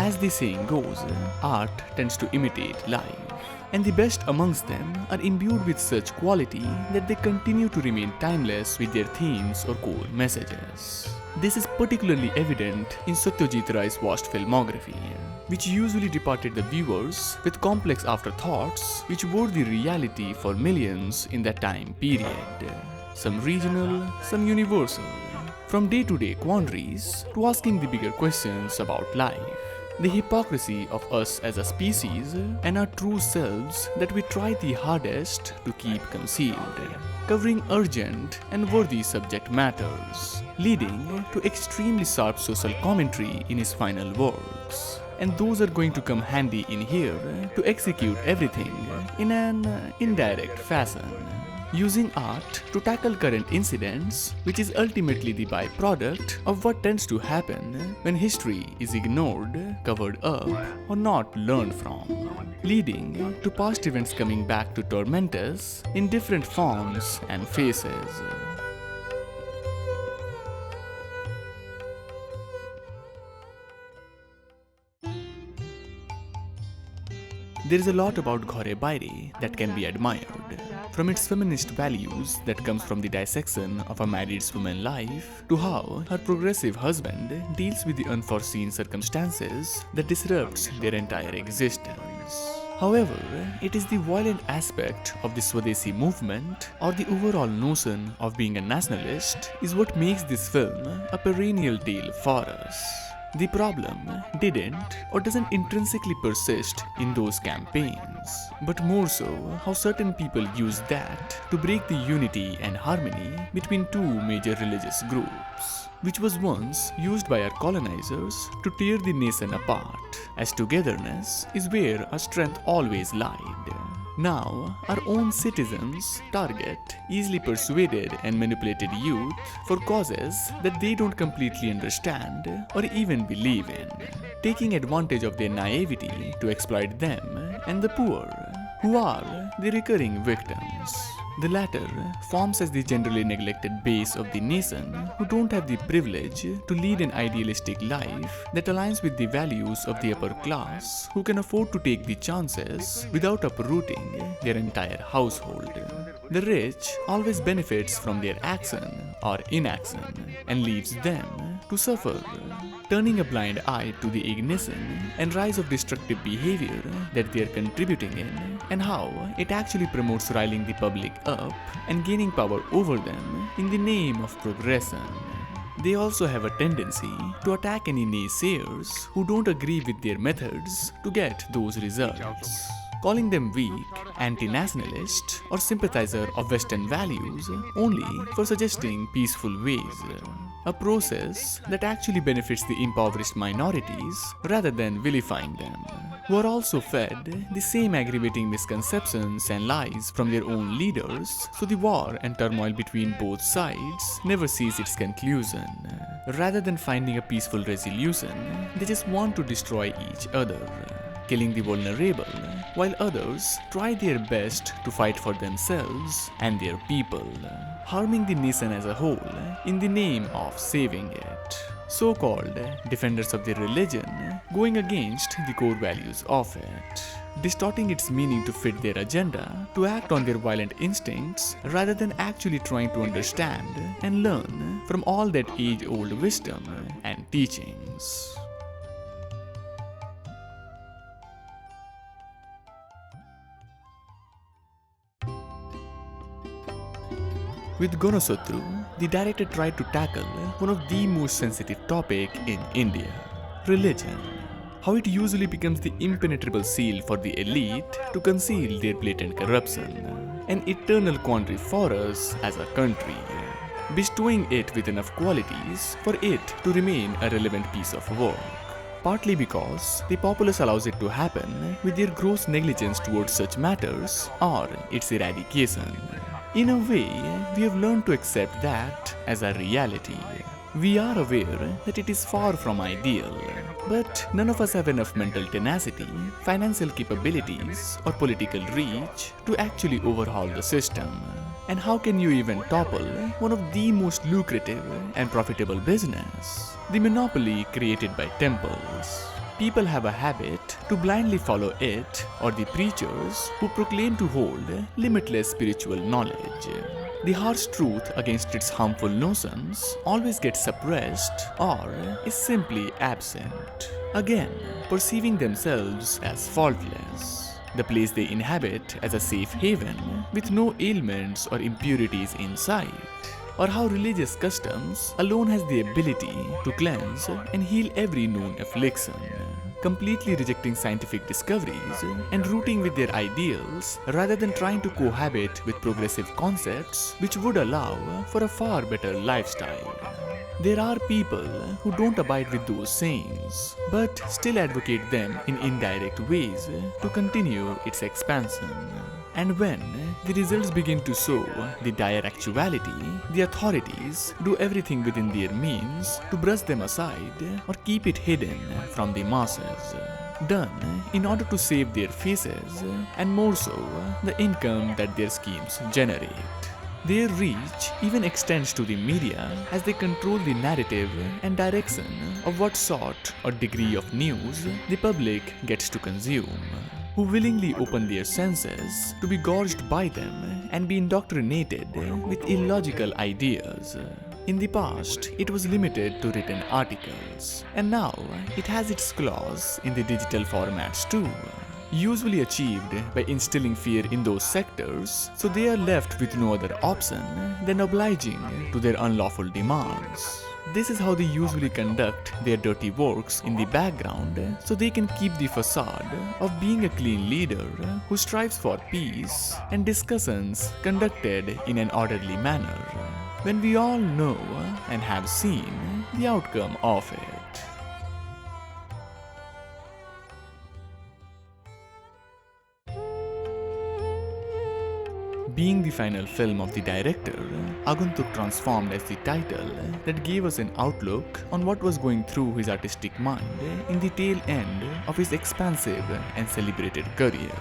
As the saying goes, art tends to imitate life, and the best amongst them are imbued with such quality that they continue to remain timeless with their themes or core messages. This is particularly evident in Satyajit Ray's vast filmography, which usually departed the viewers with complex afterthoughts which were the reality for millions in that time period. Some regional, some universal. From day-to-day quandaries to asking the bigger questions about life, the hypocrisy of us as a species and our true selves that we try the hardest to keep concealed, covering urgent and worthy subject matters, leading to extremely sharp social commentary in his final works. And those are going to come handy in here to execute everything in an indirect fashion, using art to tackle current incidents, which is ultimately the byproduct of what tends to happen when history is ignored, covered up, or not learned from, leading to past events coming back to torment us in different forms and faces. There is a lot about Ghore Baire that can be admired. From its feminist values that comes from the dissection of a married woman's life, to how her progressive husband deals with the unforeseen circumstances that disrupts their entire existence. However, it is the violent aspect of the Swadeshi movement or the overall notion of being a nationalist is what makes this film a perennial tale for us. The problem didn't or doesn't intrinsically persist in those campaigns, but more so how certain people use that to break the unity and harmony between two major religious groups, which was once used by our colonizers to tear the nation apart, as togetherness is where our strength always lied. Now, our own citizens target easily persuaded and manipulated youth for causes that they don't completely understand or even believe in, taking advantage of their naivety to exploit them and the poor, who are the recurring victims. The latter forms as the generally neglected base of the nation who don't have the privilege to lead an idealistic life that aligns with the values of the upper class who can afford to take the chances without uprooting their entire household. The rich always benefits from their action or inaction and leaves them to suffer, turning a blind eye to the ignition and rise of destructive behavior that they are contributing in, and how it actually promotes riling the public up and gaining power over them in the name of progression. They also have a tendency to attack any naysayers who don't agree with their methods to get those results, calling them weak, anti-nationalist, or sympathizer of Western values only for suggesting peaceful ways. A process that actually benefits the impoverished minorities rather than vilifying them, who are also fed the same aggravating misconceptions and lies from their own leaders, so the war and turmoil between both sides never sees its conclusion. Rather than finding a peaceful resolution, they just want to destroy each other, killing the vulnerable, while others try their best to fight for themselves and their people, harming the nation as a whole in the name of saving it. So-called defenders of their religion going against the core values of it, distorting its meaning to fit their agenda, to act on their violent instincts rather than actually trying to understand and learn from all that age-old wisdom and teachings. With Gonosotru, the director tried to tackle one of the most sensitive topics in India, religion. How it usually becomes the impenetrable seal for the elite to conceal their blatant corruption, an eternal quandary for us as a country, bestowing it with enough qualities for it to remain a relevant piece of work. Partly because the populace allows it to happen with their gross negligence towards such matters or its eradication. In a way, we have learned to accept that as a reality. We are aware that it is far from ideal, but none of us have enough mental tenacity, financial capabilities, or political reach to actually overhaul the system. And how can you even topple one of the most lucrative and profitable business, the monopoly created by temples? People have a habit to blindly follow it or the preachers who proclaim to hold limitless spiritual knowledge. The harsh truth against its harmful notions always gets suppressed or is simply absent, again perceiving themselves as faultless. The place they inhabit as a safe haven with no ailments or impurities in sight, or how religious customs alone has the ability to cleanse and heal every known affliction, completely rejecting scientific discoveries and rooting with their ideals rather than trying to cohabit with progressive concepts which would allow for a far better lifestyle. There are people who don't abide with those sayings, but still advocate them in indirect ways to continue its expansion. And when the results begin to show the dire actuality, the authorities do everything within their means to brush them aside or keep it hidden from the masses, done in order to save their faces and more so the income that their schemes generate. Their reach even extends to the media as they control the narrative and direction of what sort or degree of news the public gets to consume, who willingly open their senses to be gorged by them and be indoctrinated with illogical ideas. In the past, it was limited to written articles, and now it has its claws in the digital formats too, usually achieved by instilling fear in those sectors, so they are left with no other option than obliging to their unlawful demands. This is how they usually conduct their dirty works in the background, so they can keep the facade of being a clean leader who strives for peace and discussions conducted in an orderly manner, when we all know and have seen the outcome of it. Being the final film of the director, Agantuk transformed as the title that gave us an outlook on what was going through his artistic mind in the tail end of his expansive and celebrated career.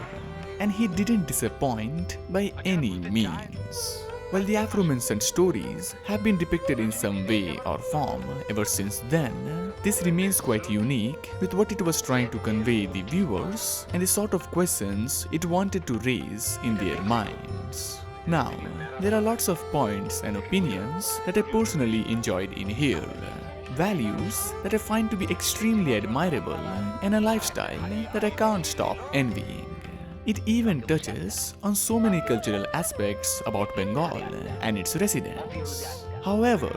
And he didn't disappoint by any means. While the aforementioned stories have been depicted in some way or form ever since then, this remains quite unique with what it was trying to convey the viewers and the sort of questions it wanted to raise in their minds. Now, there are lots of points and opinions that I personally enjoyed in here. Values that I find to be extremely admirable and a lifestyle that I can't stop envying. It even touches on so many cultural aspects about Bengal and its residents. However,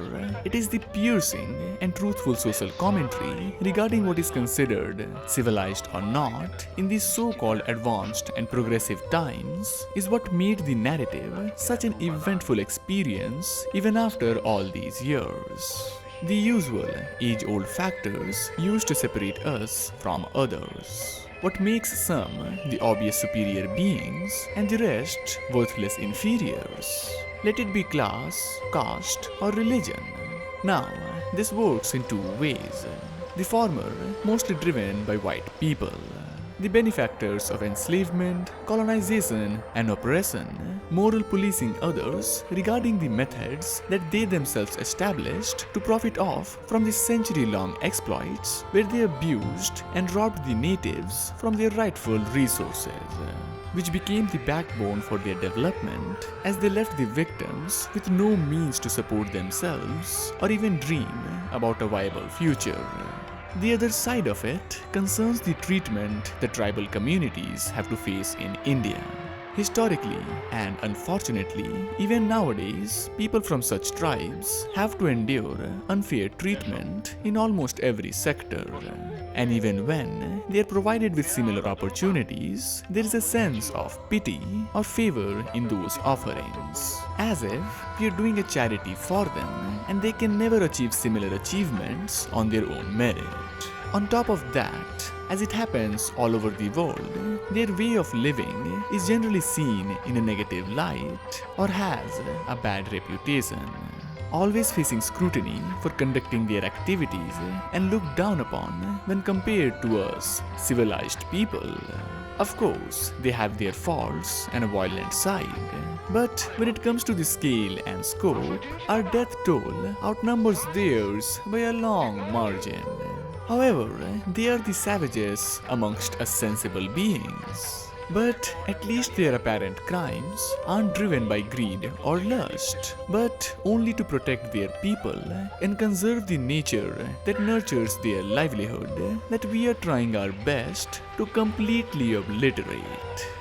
it is the piercing and truthful social commentary regarding what is considered civilized or not in these so-called advanced and progressive times is what made the narrative such an eventful experience even after all these years. The usual age-old factors used to separate us from others. What makes some the obvious superior beings and the rest worthless inferiors. Let it be class, caste or religion. Now, this works in two ways. The former mostly driven by white people, the benefactors of enslavement, colonization and oppression, moral policing others regarding the methods that they themselves established to profit off from the century-long exploits where they abused and robbed the natives from their rightful resources, which became the backbone for their development as they left the victims with no means to support themselves or even dream about a viable future. The other side of it concerns the treatment that tribal communities have to face in India. Historically and unfortunately, even nowadays, people from such tribes have to endure unfair treatment in almost every sector. And even when they are provided with similar opportunities, there is a sense of pity or favor in those offerings, as if we are doing a charity for them and they can never achieve similar achievements on their own merit. On top of that, as it happens all over the world, their way of living is generally seen in a negative light or has a bad reputation, always facing scrutiny for conducting their activities and looked down upon when compared to us civilized people. Of course, they have their faults and a violent side, but when it comes to the scale and scope, our death toll outnumbers theirs by a long margin. However, they are the savages amongst us sensible beings. But at least their apparent crimes aren't driven by greed or lust, but only to protect their people and conserve the nature that nurtures their livelihood that we are trying our best to completely obliterate.